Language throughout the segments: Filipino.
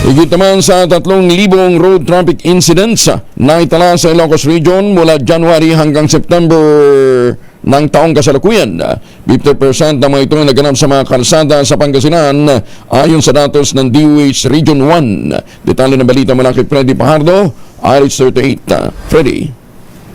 Higit naman sa 3,000 road traffic incidents na itala sa Ilocos Region mula January hanggang September ng taong kasalukuyan. 50% ng mga ito naganap sa mga kalsada sa Pangasinan ayon sa datos ng DOH Region 1. Detalye ng balita mula kay Freddy Pajardo, Iris 38. Freddy.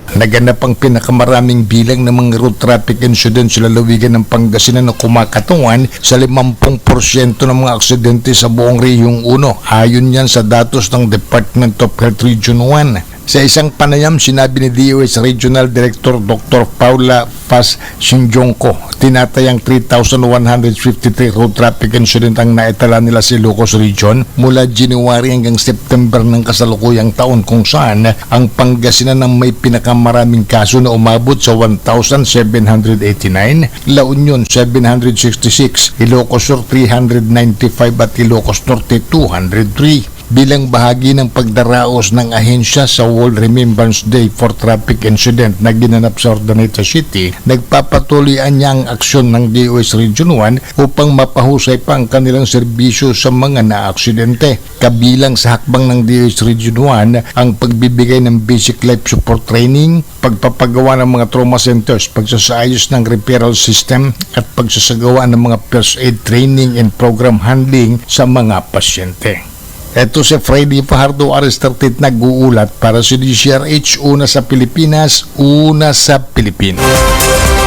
Naganap ang pinakamaraming bilang ng mga road traffic incidents sa lalawigan ng Pangasinan na kumakatungan sa 50% ng mga aksidente sa buong Rehiyong 1. Ayon yan sa datos ng Department of Health Region 1. Sa isang panayam, sinabi ni DOH Regional Director Dr. Paula Paz Sinjongko, tinatayang 3,153 road traffic incident ang naitala nila sa Ilocos Region mula January hanggang September ng kasalukuyang taon, kung saan ang Pangasinan ang may pinakamaraming kaso na umabot sa 1,789, La Union 766, Ilocos Sur 395 at Ilocos Norte 203. Bilang bahagi ng pagdaraos ng ahensya sa World Remembrance Day for Traffic Incident na ginanap sa Urdaneta City, nagpapatuloy niya ang aksyon ng DOH Region 1 upang mapahusay pa ang kanilang serbisyo sa mga naaksidente. Kabilang sa hakbang ng DOH Region 1 ang pagbibigay ng basic life support training, pagpapagawa ng mga trauma centers, pagsasaayos ng referral system at pagsasagawa ng mga first aid training and program handling sa mga pasyente. Ito si Freddy Pajardo, Aristartit, nag-uulat para sa DCRH, una sa Pilipinas, una sa Pilipinas.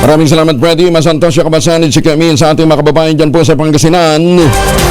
Maraming salamat, Freddy. Mas Antonio Kabasanid, si Camille sa ating mga kababayan dyan po sa Pangasinan.